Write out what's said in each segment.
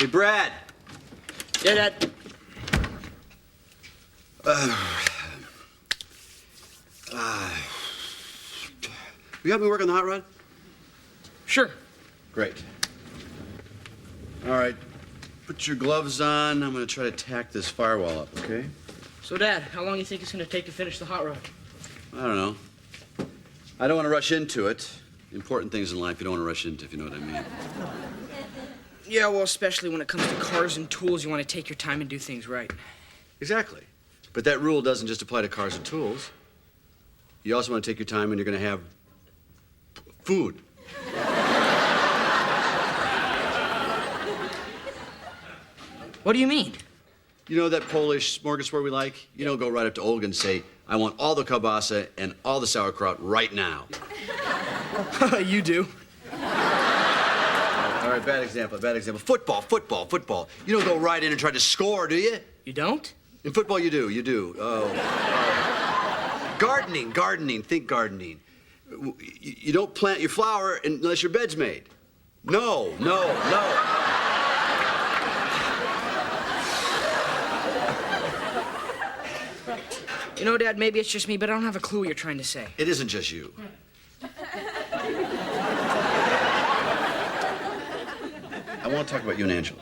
Hey, Brad. Yeah, Dad. You help me work on the hot rod? Sure. Great. All right. Put your gloves on. I'm going to try to tack this firewall up, okay? So, Dad, how long do you think it's going to take to finish the hot rod? I don't know. I don't want to rush into it. Important things in life you don't want to rush into, if you know what I mean. Yeah, well, especially when it comes to cars and tools, you want to take your time and do things right. Exactly. But that rule doesn't just apply to cars and tools. You also want to take your time and you're going to have food. What do you mean? You know that Polish smorgasbord we like? You don't go right up to Olga and say, I want all the kielbasa and all the sauerkraut right now. You do. All right, bad example. Football. You don't go right in and try to score, do you? You don't? In football, you do. Oh. Gardening. Think gardening. You don't plant your flower unless your bed's made. No. You know, Dad, maybe it's just me, but I don't have a clue what you're trying to say. It isn't just you. I want to talk about you and Angela.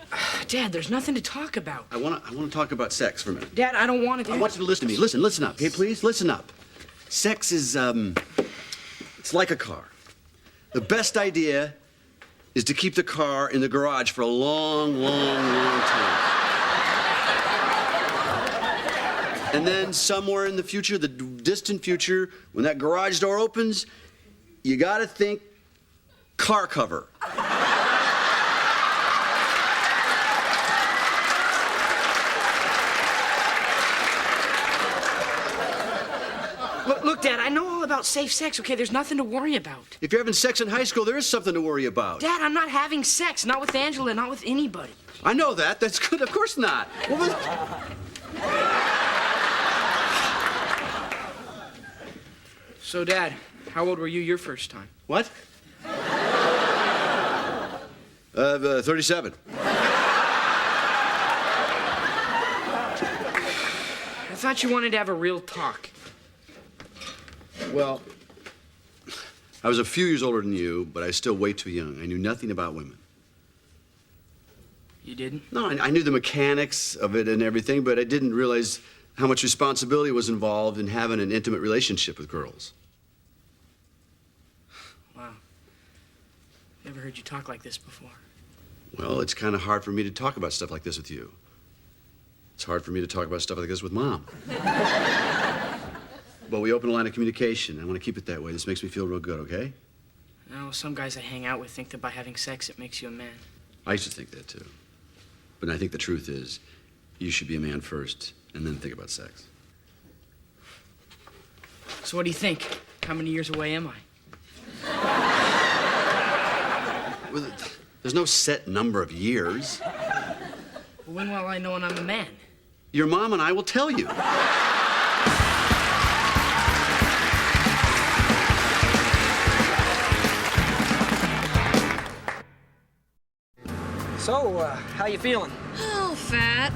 Dad, there's nothing to talk about. I want to talk about sex for a minute. Dad, I don't want to. I want you to listen to me. Listen up, okay, please? Listen up. Sex is, it's like a car. The best idea is to keep the car in the garage for a long time. And then somewhere in the future, the distant future, when that garage door opens, you gotta think car cover. Look, Dad, I know all about safe sex, okay? There's nothing to worry about. If you're having sex in high school, there is something to worry about. Dad, I'm not having sex. Not with Angela, not with anybody. I know that. That's good. Of course not. Well, So, Dad, how old were you your first time? what? 37. I thought you wanted to have a real talk. Well, I was a few years older than you, but I was still way too young. I knew nothing about women. You didn't? No, I knew the mechanics of it and everything, but I didn't realize how much responsibility was involved in having an intimate relationship with girls. Wow. Never heard you talk like this before. Well, it's kind of hard for me to talk about stuff like this with you. It's hard for me to talk about stuff like this with Mom. But we opened a line of communication. I want to keep it that way. This makes me feel real good, okay? You know, some guys I hang out with think that by having sex, it makes you a man. I used to think that, too. But I think the truth is, you should be a man first, and then think about sex. So what do you think? How many years away am I? Well, there's no set number of years. Well, when will I know when I'm a man? Your mom and I will tell you. So, how you feeling? Oh, fat.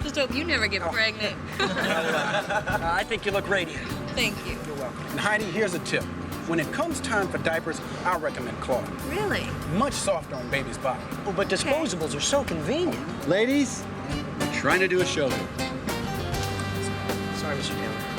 Just hope you never get pregnant. I think you look radiant. Thank you. You're welcome. And Heidi, here's a tip. When it comes time for diapers, I recommend Claude. Really? Much softer on baby's body. Oh, but disposables are so convenient. Ladies, we're trying to do a show here. Sorry, Mr. Taylor.